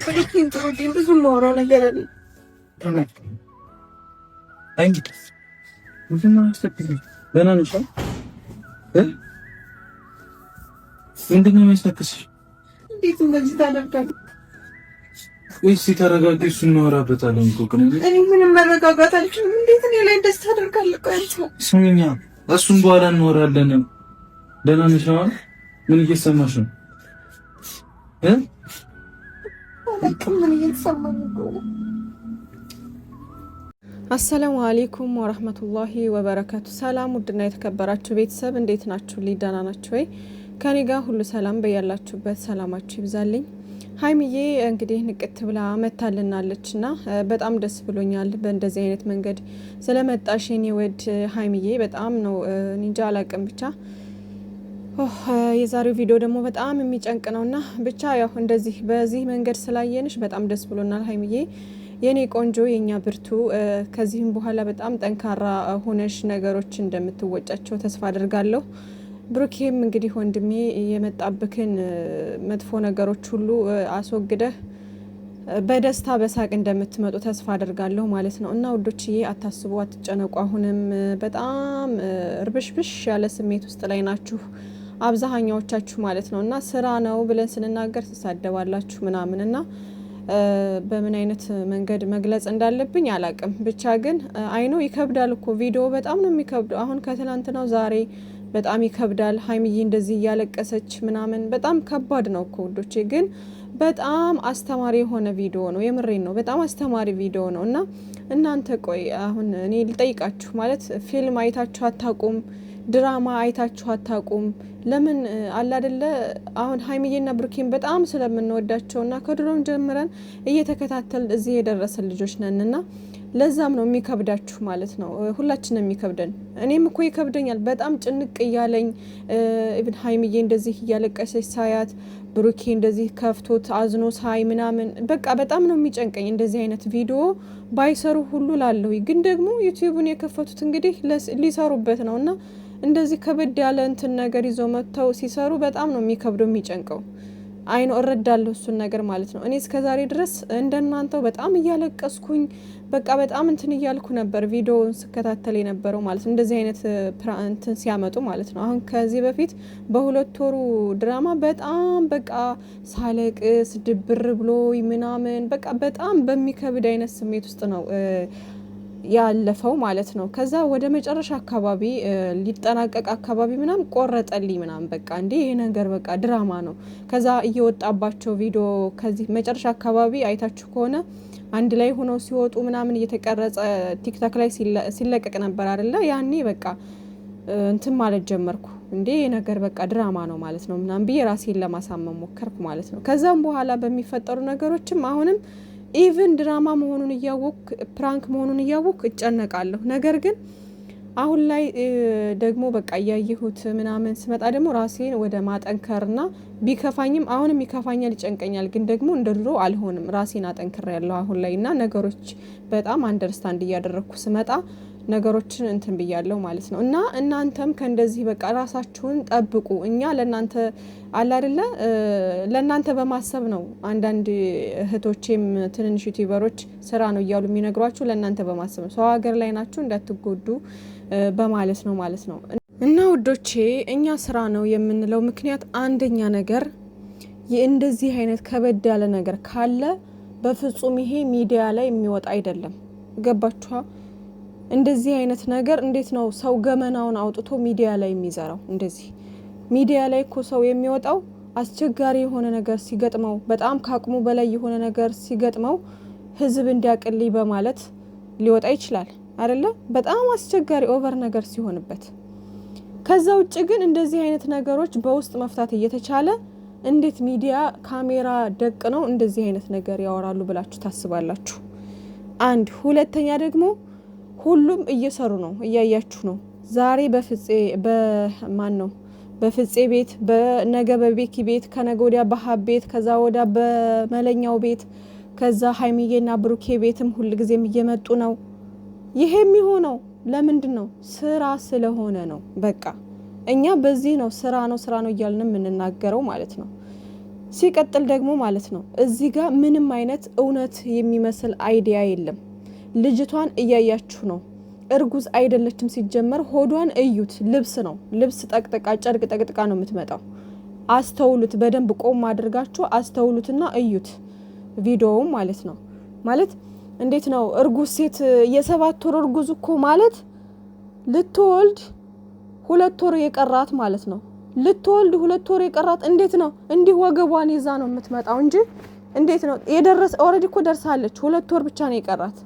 ከልክን ትሮዲ ብዙ ማውራ ነገር አለ። አይ ብዙ ማስተካከል ደህና ነሽ? ምንድን ነው የሚያስለቅስሽ? እንዴት እንደዚህ ታደርጋለህ? ወይስ ተረጋጊ፣ እሱን እናወራበታለን እኮ። እኔ ምንም መረጋጋት አልችልም። እንዴት እኔ ላይ እንደዚህ ታደርጋለህ? ቆይ አንተ ስሚኛ፣ እሱን በኋላ እናወራለን። ደህና ነሽ? ምን እየሰማሽ ነው? አሰላሙ አለይኩም ወራህመቱላሂ ወበረካቱ። ሰላም ውድና የተከበራችሁ ቤተሰብ እንዴት ናችሁ? ሊዳና ናችሁ ወይ? ከኔ ጋር ሁሉ ሰላም፣ በያላችሁበት ሰላማችሁ ይብዛልኝ። ሀይሚዬ እንግዲህ ንቅት ብላ መታልናለችና በጣም ደስ ብሎኛል በእንደዚህ አይነት መንገድ ስለመጣሽ የኔ ወድ ሀይሚዬ። በጣም ነው እንጃ አላቅም ብቻ የዛሬው ቪዲዮ ደግሞ በጣም የሚጨንቅ ነውና ብቻ ያው እንደዚህ በዚህ መንገድ ስላየንሽ በጣም ደስ ብሎናል ሀይሚዬ የኔ ቆንጆ የኛ ብርቱ። ከዚህም በኋላ በጣም ጠንካራ ሆነሽ ነገሮች እንደምትወጫቸው ተስፋ አድርጋለሁ። ብሩኬም እንግዲህ ወንድሜ የመጣብክን መጥፎ ነገሮች ሁሉ አስወግደህ በደስታ በሳቅ እንደምትመጡ ተስፋ አድርጋለሁ ማለት ነው። እና ውዶችዬ አታስቡ፣ አትጨነቁ። አሁንም በጣም እርብሽብሽ ያለ ስሜት ውስጥ ላይ ናችሁ አብዛኛዎቻችሁ ማለት ነው። እና ስራ ነው ብለን ስንናገር ትሳደባላችሁ ምናምን እና በምን አይነት መንገድ መግለጽ እንዳለብኝ አላቅም። ብቻ ግን አይኖ ይከብዳል እኮ ቪዲዮ በጣም ነው የሚከብደው። አሁን ከትናንትናው ዛሬ በጣም ይከብዳል። ሀይሚዬ እንደዚህ እያለቀሰች ምናምን በጣም ከባድ ነው እኮ ውዶቼ። ግን በጣም አስተማሪ የሆነ ቪዲዮ ነው። የምሬን ነው። በጣም አስተማሪ ቪዲዮ ነው። እና እናንተ ቆይ አሁን እኔ ልጠይቃችሁ ማለት ፊልም አይታችሁ አታቁም? ድራማ አይታችሁ አታቁም? ለምን አለ አይደለ? አሁን ሀይሚዬና ብሩኬን በጣም ስለምንወዳቸውና ከድሮም ጀምረን እየተከታተል እዚህ የደረሰን ልጆች ነንና ለዛም ነው የሚከብዳችሁ ማለት ነው። ሁላችንም የሚከብደን፣ እኔም እኮ ይከብደኛል በጣም ጭንቅ እያለኝ ኢቭን ሀይሚዬ እንደዚህ እያለቀሰች ሳያት ብሩኬ እንደዚህ ከፍቶት አዝኖ ሳይ ምናምን በቃ በጣም ነው የሚጨንቀኝ። እንደዚህ አይነት ቪዲዮ ባይሰሩ ሁሉ ላለሁ፣ ግን ደግሞ ዩቲዩብን የከፈቱት እንግዲህ ሊሰሩበት ነውና እንደዚህ ከበድ ያለ እንትን ነገር ይዞ መጥተው ሲሰሩ በጣም ነው የሚከብደው የሚጨንቀው። አይኖ እረዳለሁ እሱን ነገር ማለት ነው። እኔ እስከዛሬ ድረስ እንደናንተው በጣም እያለቀስኩኝ በቃ በጣም እንትን እያልኩ ነበር ቪዲዮውን ስከታተል የነበረው ማለት ነው። እንደዚህ አይነት እንትን ሲያመጡ ማለት ነው። አሁን ከዚህ በፊት በሁለት ወሩ ድራማ በጣም በቃ ሳለቅስ ድብር ብሎ ምናምን በቃ በጣም በሚከብድ አይነት ስሜት ውስጥ ነው ያለፈው ማለት ነው። ከዛ ወደ መጨረሻ አካባቢ ሊጠናቀቅ አካባቢ ምናምን ቆረጠልኝ ምናምን በቃ እንዴ ይሄ ነገር በቃ ድራማ ነው። ከዛ እየወጣባቸው ቪዲዮ ከዚህ መጨረሻ አካባቢ አይታችሁ ከሆነ አንድ ላይ ሆነው ሲወጡ ምናምን እየተቀረጸ ቲክታክ ላይ ሲለቀቅ ነበር አይደለ? ያኔ በቃ እንትን ማለት ጀመርኩ እንዴ ይሄ ነገር በቃ ድራማ ነው ማለት ነው ምናምን ብዬ ራሴን ለማሳመን ሞከርኩ ማለት ነው። ከዛም በኋላ በሚፈጠሩ ነገሮችም አሁንም ኢቭን ድራማ መሆኑን እያወቅ ፕራንክ መሆኑን እያወቅ እጨነቃለሁ። ነገር ግን አሁን ላይ ደግሞ በቃ እያየሁት ምናምን ስመጣ ደግሞ ራሴን ወደ ማጠንከርና ቢከፋኝም አሁንም ይከፋኛል፣ ይጨንቀኛል። ግን ደግሞ እንደ ድሮ አልሆንም። ራሴን አጠንክር ያለው አሁን ላይ እና ነገሮች በጣም አንደርስታንድ እያደረግኩ ስመጣ ነገሮችን እንትን ብያለሁ ማለት ነው። እና እናንተም ከእንደዚህ በቃ ራሳችሁን ጠብቁ። እኛ ለእናንተ አለ አይደለ ለእናንተ በማሰብ ነው። አንዳንድ እህቶቼም ትንንሽ ዩቲዩበሮች ስራ ነው እያሉ የሚነግሯችሁ ለእናንተ በማሰብ ነው። ሰው ሀገር ላይ ናችሁ እንዳትጎዱ በማለት ነው ማለት ነው። እና ውዶቼ እኛ ስራ ነው የምንለው ምክንያት አንደኛ ነገር እንደዚህ አይነት ከበድ ያለ ነገር ካለ በፍጹም ይሄ ሚዲያ ላይ የሚወጣ አይደለም። ገባችኋ? እንደዚህ አይነት ነገር እንዴት ነው ሰው ገመናውን አውጥቶ ሚዲያ ላይ የሚዘራው? እንደዚህ ሚዲያ ላይ እኮ ሰው የሚወጣው አስቸጋሪ የሆነ ነገር ሲገጥመው፣ በጣም ከአቅሙ በላይ የሆነ ነገር ሲገጥመው ህዝብ እንዲያቅልይ በማለት ሊወጣ ይችላል አይደለ? በጣም አስቸጋሪ ኦቨር ነገር ሲሆንበት። ከዛ ውጭ ግን እንደዚህ አይነት ነገሮች በውስጥ መፍታት እየተቻለ እንዴት ሚዲያ ካሜራ ደቅ ነው እንደዚህ አይነት ነገር ያወራሉ ብላችሁ ታስባላችሁ? አንድ ሁለተኛ ደግሞ ሁሉም እየሰሩ ነው፣ እያያችሁ ነው። ዛሬ በፍፄ ቤት፣ በነገ በቤኪ ቤት፣ ከነገ ወዲያ በሀብ ቤት፣ ከዛ ወዲያ በመለኛው ቤት፣ ከዛ ሀይሚዬና ብሩኬ ቤትም ሁልጊዜም እየመጡ ነው። ይሄ የሚሆነው ለምንድን ነው? ስራ ስለሆነ ነው። በቃ እኛ በዚህ ነው ስራ ነው እያልን የምንናገረው ማለት ነው። ሲቀጥል ደግሞ ማለት ነው እዚህ ጋር ምንም አይነት እውነት የሚመስል አይዲያ የለም። ልጅቷን እያያችሁ ነው። እርጉዝ አይደለችም። ሲጀመር ሆዷን እዩት። ልብስ ነው ልብስ ጠቅጥቃ ጨርቅ ጠቅጥቃ ነው የምትመጣው። አስተውሉት፣ በደንብ ቆም አድርጋችሁ አስተውሉትና እዩት ቪዲዮውም ማለት ነው። ማለት እንዴት ነው እርጉዝ ሴት የ7 ወር እርጉዝ እኮ ማለት ልትወልድ 2 ወር የቀራት ማለት ነው። ልትወልድ 2 ወር የቀራት እንዴት ነው እንዲህ ወገቧን ይዛ ነው የምትመጣው እንጂ እንዴት ነው የደረሰ ኦልሬዲ እኮ ደርሳለች። 2 ወር ብቻ ነው የቀራት።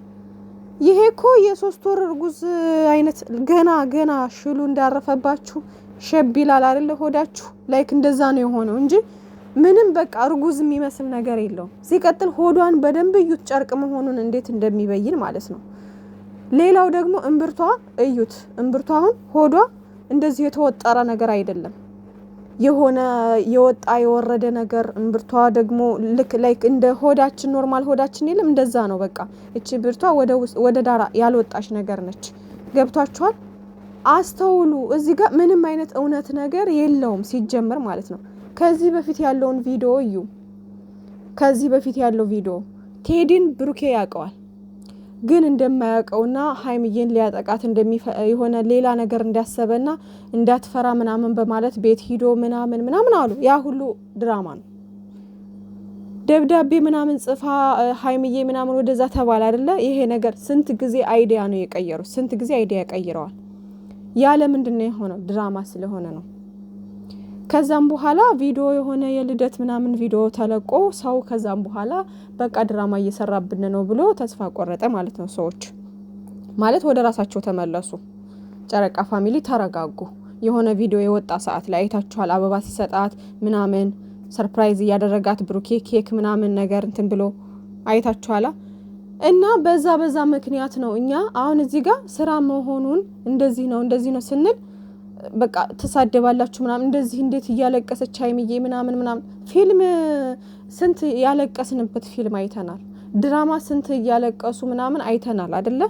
ይሄ እኮ የ3 ወር እርጉዝ አይነት ገና ሽሉ እንዳረፈባችሁ ሸብ ይላል አይደል ሆዳችሁ ላይክ እንደዛ ነው የሆነው እንጂ ምንም በቃ እርጉዝ የሚመስል ነገር የለውም። ሲቀጥል ሆዷን በደንብ እዩት፣ ጨርቅ መሆኑን እንዴት እንደሚበይን ማለት ነው። ሌላው ደግሞ እምብርቷ እዩት። እምብርቷ አሁን ሆዷ እንደዚህ የተወጠረ ነገር አይደለም፣ የሆነ የወጣ የወረደ ነገር። እምብርቷ ደግሞ ልክ ላይክ እንደ ሆዳችን ኖርማል ሆዳችን የለም እንደዛ ነው። በቃ እቺ እምብርቷ ወደ ዳራ ያልወጣች ነገር ነች። ገብቷችኋል? አስተውሉ። እዚህ ጋር ምንም አይነት እውነት ነገር የለውም ሲጀመር ማለት ነው። ከዚህ በፊት ያለውን ቪዲዮ እዩ። ከዚህ በፊት ያለው ቪዲዮ ቴዲን ብሩኬ ያውቀዋል፣ ግን እንደማያውቀውና ሀይሚዬን ሊያጠቃት የሆነ ሌላ ነገር እንዳሰበና እንዳትፈራ ምናምን በማለት ቤት ሂዶ ምናምን አሉ። ያ ሁሉ ድራማ ነው። ደብዳቤ ምናምን ጽፋ ሀይሚዬ ምናምን ወደዛ ተባለ አይደለ? ይሄ ነገር ስንት ጊዜ አይዲያ ነው የቀየሩት፣ ስንት ጊዜ አይዲያ ቀይረዋል። ያለ ምንድነው የሆነው? ድራማ ስለሆነ ነው። ከዛም በኋላ ቪዲዮ የሆነ የልደት ምናምን ቪዲዮ ተለቆ ሰው ከዛም በኋላ በቃ ድራማ እየሰራብን ነው ብሎ ተስፋ ቆረጠ ማለት ነው። ሰዎች ማለት ወደ ራሳቸው ተመለሱ። ጨረቃ ፋሚሊ ተረጋጉ። የሆነ ቪዲዮ የወጣ ሰዓት ላይ አይታችኋል። አበባ ሲሰጣት ምናምን ሰርፕራይዝ እያደረጋት ብሩኬ ኬክ ምናምን ነገር እንትን ብሎ አይታችኋላ። እና በዛ ምክንያት ነው እኛ አሁን እዚህ ጋር ስራ መሆኑን እንደዚህ ነው ስንል በቃ ተሳደባላችሁ ምናምን እንደዚህ እንዴት እያለቀሰች ሀይሚዬ ምናምን ፊልም ስንት ያለቀስንበት ፊልም አይተናል። ድራማ ስንት እያለቀሱ ምናምን አይተናል አይደለ?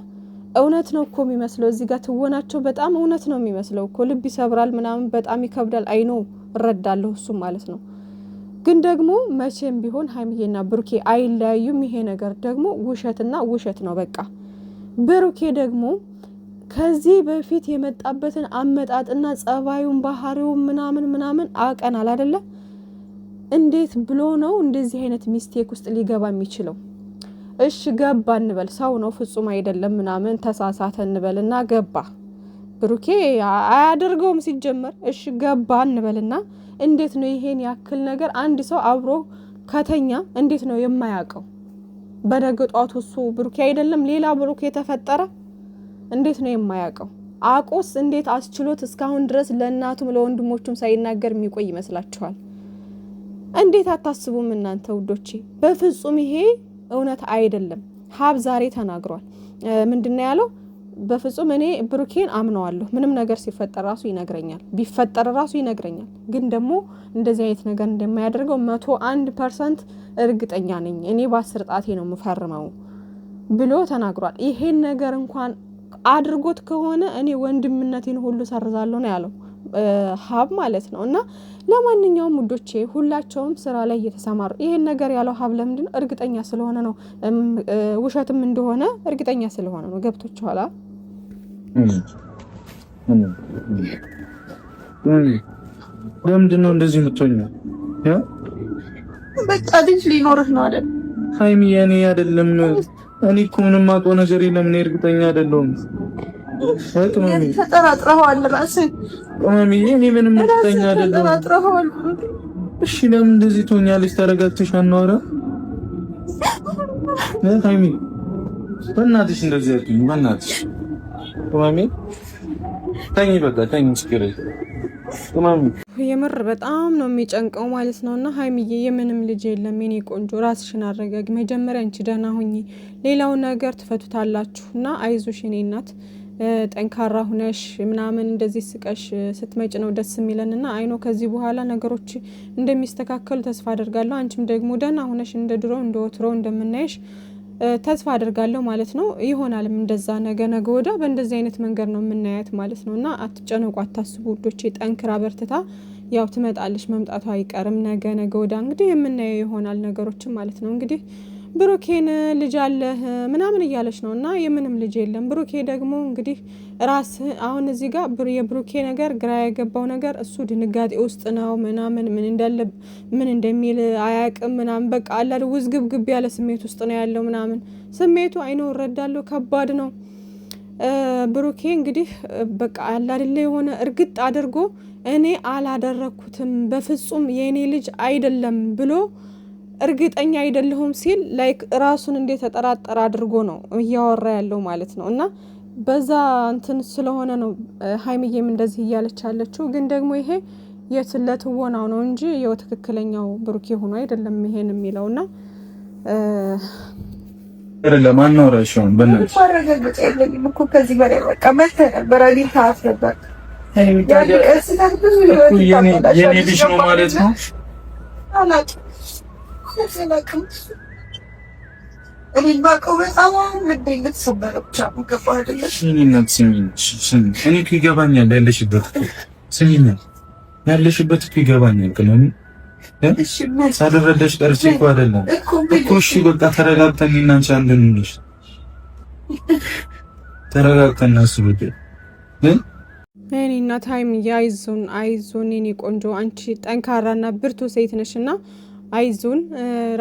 እውነት ነው እኮ የሚመስለው እዚህ ጋር ትወናቸው በጣም እውነት ነው የሚመስለው እኮ። ልብ ይሰብራል ምናምን በጣም ይከብዳል። አይኖ እረዳለሁ እሱ ማለት ነው። ግን ደግሞ መቼም ቢሆን ሀይሚዬና ብሩኬ አይለያዩም። ይሄ ነገር ደግሞ ውሸትና ውሸት ነው በቃ። ብሩኬ ደግሞ ከዚህ በፊት የመጣበትን አመጣጥና ጸባዩን ባህሪውን ምናምን አውቀናል አይደለ? እንዴት ብሎ ነው እንደዚህ አይነት ሚስቴክ ውስጥ ሊገባ የሚችለው? እሺ ገባ እንበል፣ ሰው ነው ፍጹም አይደለም ምናምን ተሳሳተ እንበልና ገባ። ብሩኬ አያደርገውም ሲጀመር። እሺ ገባ እንበልና እንዴት ነው ይሄን ያክል ነገር አንድ ሰው አብሮ ከተኛ እንዴት ነው የማያውቀው? በነገጧቱ እሱ ብሩኬ አይደለም ሌላ ብሩኬ ተፈጠረ። እንዴት ነው የማያውቀው? አቆስ እንዴት አስችሎት እስካሁን ድረስ ለእናቱም ለወንድሞቹም ሳይናገር የሚቆይ ይመስላችኋል? እንዴት አታስቡም እናንተ ውዶቼ? በፍጹም ይሄ እውነት አይደለም። ሀብ ዛሬ ተናግሯል። ምንድነው ያለው? በፍጹም እኔ ብሩኬን አምነዋለሁ። ምንም ነገር ሲፈጠር ራሱ ይነግረኛል፣ ቢፈጠር ራሱ ይነግረኛል። ግን ደግሞ እንደዚህ አይነት ነገር እንደማያደርገው 101% እርግጠኛ ነኝ። እኔ በ10 ጣቴ ነው የምፈርመው ብሎ ተናግሯል። ይሄን ነገር እንኳን አድርጎት ከሆነ እኔ ወንድምነቴን ሁሉ ሰርዛለሁ ነው ያለው ሀብ ማለት ነው። እና ለማንኛውም ውዶቼ ሁላቸውም ስራ ላይ እየተሰማሩ ይሄን ነገር ያለው ሀብ ለምንድን ነው? እርግጠኛ ስለሆነ ነው። ውሸትም እንደሆነ እርግጠኛ ስለሆነ ነው። ገብቶችኋል? ለምንድን ነው እንደዚህ የምትሆኚው? በቃ ልጅ ሊኖርህ ነው አይደል? ሀይሚ የኔ አይደለም። እኔ እኮ ምንም አውቀው ነገር የለም። እኔ እርግጠኛ አይደለሁም። ተጠራጥረኸዋል ራስህ። ቅመሜ እኔ ምንም እርግጠኛ አይደለሁም። ተጠራጥረኸዋል። እሺ ለምን እንደዚህ ትሆኛለሽ? ተረጋግተሽ አናወራ? ሀይሚ በእናትሽ እንደዚህ አትሁኝ። በእናትሽ ቅመሜ ተኝ፣ በቃ ተኝ። ችግር ቅመሜ የምር በጣም ነው የሚጨንቀው ማለት ነው። እና ሀይሚዬ የምንም ልጅ የለም የኔ ቆንጆ፣ ራስሽን አረጋጊ። መጀመሪያ አንቺ ደህና ሁኚ፣ ሌላውን ነገር ትፈቱታላችሁ። እና አይዞሽ የኔ እናት፣ ጠንካራ ሁነሽ ምናምን እንደዚህ ስቀሽ ስትመጭ ነው ደስ የሚለን። እና አይኖ ከዚህ በኋላ ነገሮች እንደሚስተካከሉ ተስፋ አደርጋለሁ። አንቺም ደግሞ ደህና ሁነሽ እንደ ድሮ እንደ ወትሮ እንደምናይሽ ተስፋ አደርጋለሁ ማለት ነው። ይሆናልም እንደዛ ነገ ወዳ በእንደዚህ አይነት መንገድ ነው የምናያት ማለት ነው። እና አትጨነቁ፣ አታስቡ ውዶቼ። ጠንክራ በርትታ ያው ትመጣለች መምጣቷ አይቀርም ነገ ወዳ እንግዲህ የምናየው ይሆናል ነገሮችን ማለት ነው። እንግዲህ ብሩኬን ልጅ አለህ ምናምን እያለች ነው እና የምንም ልጅ የለም። ብሩኬ ደግሞ እንግዲህ ራስ አሁን እዚህ ጋር የብሩኬ ነገር ግራ ያገባው ነገር እሱ ድንጋጤ ውስጥ ነው ምናምን ምን እንደሚል አያቅም ምናምን በቃ አላደ ውዝግብግብ ያለ ስሜት ውስጥ ነው ያለው ምናምን ስሜቱ አይኖ እረዳለሁ ከባድ ነው። ብሩኬ እንግዲህ በቃ አላደለ የሆነ እርግጥ አድርጎ እኔ አላደረኩትም በፍጹም የኔ ልጅ አይደለም ብሎ እርግጠኛ አይደለሁም ሲል ላይክ ራሱን እንዴት ተጠራጠረ አድርጎ ነው እያወራ ያለው ማለት ነው። እና በዛ እንትን ስለሆነ ነው ሀይሚዬም እንደዚህ እያለች ያለችው። ግን ደግሞ ይሄ የትለትወናው ነው እንጂ የው ትክክለኛው ብሩኬ ሆኖ አይደለም ይሄን የሚለውና ለማን ነው ራሽውን በእናትሽ ማረጋገጥ የለኝም እኮ ከዚህ በላይ በቃ መተህ በራዲ ታስረዳክ የኔ ልጅ ነው ማለት ነው። እኔ እኮ ይገባኛል ያለሽበት እኮ ይገባኛል። ሳልረዳሽ ቀርቼ እኮ አይደለም እኮ። እሺ በቃ ተረጋግተን እና አንቺ አንድ ነሽ። ተረጋግተን አስቡት። እኔ እና ታይም አይዞን የኔ ቆንጆ አንቺ ጠንካራና ብርቱ ሴት ነሽና አይዞን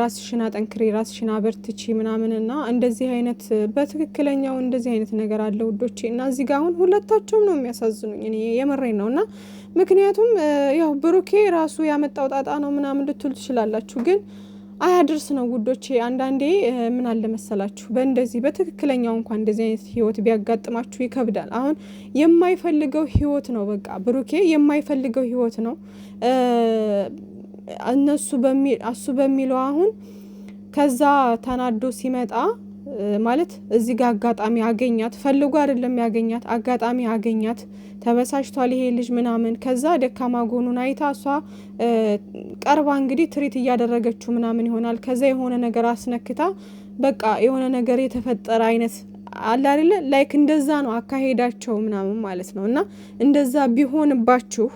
ራስሽና ጠንክሪ ራስሽና በርትቺ ምናምንና እንደዚህ አይነት በትክክለኛው እንደዚህ አይነት ነገር አለ ውዶቼ። እና እዚህ ጋር አሁን ሁለታቸውም ነው የሚያሳዝኑኝ። እኔ የመረኝ ነውና ምክንያቱም ያው ብሩኬ ራሱ ያመጣው ጣጣ ነው ምናምን ልትሉ ትችላላችሁ፣ ግን አያድርስ ነው ውዶቼ። አንዳንዴ ምን አለ መሰላችሁ በእንደዚህ በትክክለኛው እንኳን እንደዚህ አይነት ህይወት ቢያጋጥማችሁ ይከብዳል። አሁን የማይፈልገው ህይወት ነው በቃ ብሩኬ የማይፈልገው ህይወት ነው። እሱ በሚለው አሁን ከዛ ተናዶ ሲመጣ ማለት እዚህ ጋር አጋጣሚ አገኛት፣ ፈልጎ አይደለም ያገኛት፣ አጋጣሚ አገኛት። ተበሳጭቷል ይሄ ልጅ ምናምን። ከዛ ደካማ ጎኑን አይታ እሷ ቀርባ እንግዲህ ትሪት እያደረገችው ምናምን ይሆናል። ከዛ የሆነ ነገር አስነክታ በቃ የሆነ ነገር የተፈጠረ አይነት አለ አይደለ ላይክ እንደዛ ነው አካሄዳቸው ምናምን ማለት ነው። እና እንደዛ ቢሆንባችሁ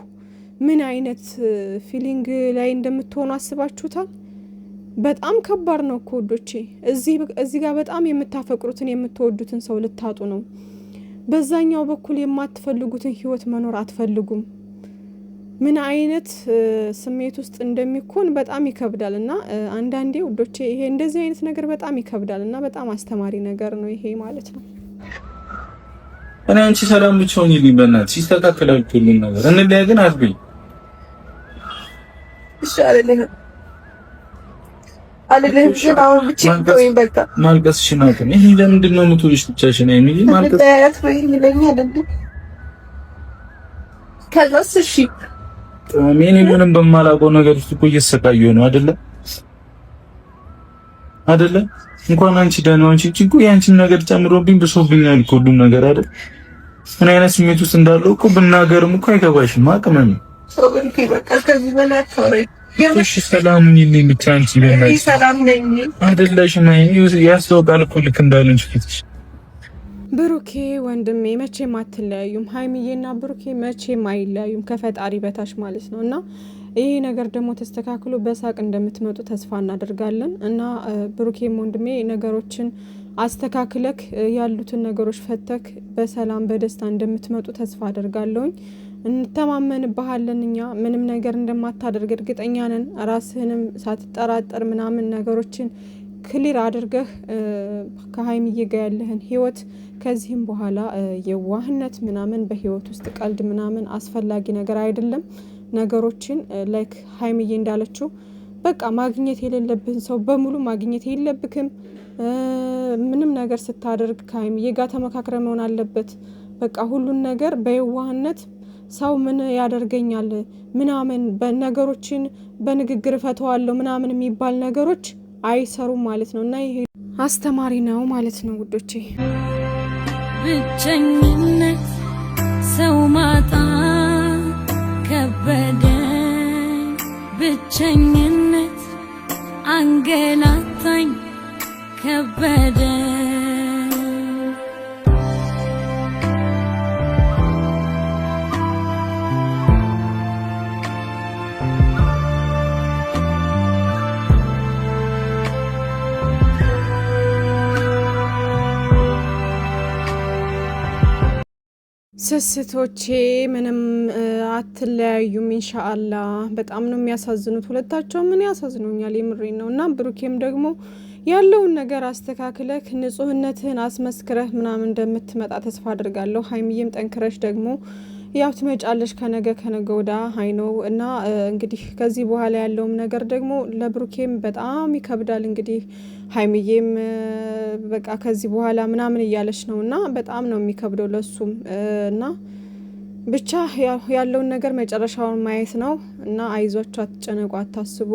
ምን አይነት ፊሊንግ ላይ እንደምትሆኑ አስባችሁታል? በጣም ከባድ ነው እኮ ወዶቼ። እዚህ ጋር በጣም የምታፈቅሩትን የምትወዱትን ሰው ልታጡ ነው። በዛኛው በኩል የማትፈልጉትን ህይወት መኖር አትፈልጉም። ምን አይነት ስሜት ውስጥ እንደሚኮን በጣም ይከብዳል። እና አንዳንዴ ወዶቼ ይሄ እንደዚህ አይነት ነገር በጣም ይከብዳል እና በጣም አስተማሪ ነገር ነው ይሄ ማለት ነው። እኔ አንቺ ሰላም ብቻ ሆኚልኝ በእናትሽ ይስተካከላል ሁሉም ነገር። እንለያ ግን አትበይ ይሻለልህ አለልህ ግን አሁን ብቻ ወይ በቃ ማልቀስሽን አቁም። ይሄ ለምንድን ነው የምትውልሽ ብቻሽን? አይሚሊ ማልቀስ ታያት ወይ ይለኛል እንዴ? ከዛስ እሺ እኔ ምንም በማላውቀው ነገር ውስጥ እኮ እየተሰቃየሁ ነው አይደለ? እንኳን አንቺ ደህና አንቺ እኮ ያንቺን ነገር ጨምሮብኝ ብሶብኛል እኮ ሁሉም ነገር አይደል? ምን አይነት ስሜት ውስጥ እንዳለው እኮ ብናገርም እኮ አይገባሽም። አቅመም ሰው ግን በቃ ከዚህ በላይ አታወራኝ። እሺ ሰላሙን ይልኝ ብቻ አንቺ በእናትሽ ሰላም ነኝ አይደለሽም? ያስታውቃል እኮ ልክ እንዳለንሽ ፊትሽ። ብሩኬ ወንድሜ መቼም አትለያዩም። ሀይሚዬና ብሩኬ መቼም አይለያዩም ከፈጣሪ በታች ማለት ነው። እና ይሄ ነገር ደግሞ ተስተካክሎ በሳቅ እንደምትመጡ ተስፋ እናደርጋለን። እና ብሩኬም ወንድሜ ነገሮችን አስተካክለክ ያሉትን ነገሮች ፈተክ በሰላም በደስታ እንደምትመጡ ተስፋ አደርጋለሁኝ። እንተማመንብሃለን። እኛ ምንም ነገር እንደማታደርግ እርግጠኛ ነን። ራስህንም ሳትጠራጠር ምናምን ነገሮችን ክሊር አድርገህ ከሀይሚዬ ጋር ያለህን ህይወት ከዚህም በኋላ የዋህነት ምናምን በህይወት ውስጥ ቀልድ ምናምን አስፈላጊ ነገር አይደለም። ነገሮችን ላይክ ሀይሚዬ እንዳለችው በቃ ማግኘት የሌለብህን ሰው በሙሉ ማግኘት የለብክም። ምንም ነገር ስታደርግ ከሀይሚዬ ጋር ተመካክረ መሆን አለበት። በቃ ሁሉን ነገር በየዋህነት ሰው ምን ያደርገኛል ምናምን በነገሮችን በንግግር ፈተዋለሁ ምናምን የሚባል ነገሮች አይሰሩም ማለት ነው። እና ይሄ አስተማሪ ነው ማለት ነው ውዶቼ። ብቸኝነት ሰው ማጣት ከበደኝ፣ ብቸኝነት አንገላታኝ ከበደኝ። ስስቶቼ ምንም አትለያዩም ኢንሻአላህ። በጣም ነው የሚያሳዝኑት ሁለታቸው። ምን ያሳዝኑኛል የምሬን ነው። እና ብሩኬም ደግሞ ያለውን ነገር አስተካክለህ ንጹህነትህን አስመስክረህ ምናምን እንደምትመጣ ተስፋ አድርጋለሁ። ሀይሚዬም ጠንክረሽ ደግሞ ያው ትመጫለሽ ከነገ ወዳ ሀይኖ እና እንግዲህ ከዚህ በኋላ ያለውም ነገር ደግሞ ለብሩኬም በጣም ይከብዳል። እንግዲህ ሀይሚዬም በቃ ከዚህ በኋላ ምናምን እያለች ነው እና በጣም ነው የሚከብደው ለሱም እና ብቻ ያለውን ነገር መጨረሻውን ማየት ነው እና አይዟችሁ፣ አትጨነቁ፣ አታስቡ፣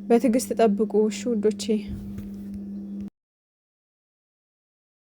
በትዕግስት ጠብቁ። እሺ ውዶቼ።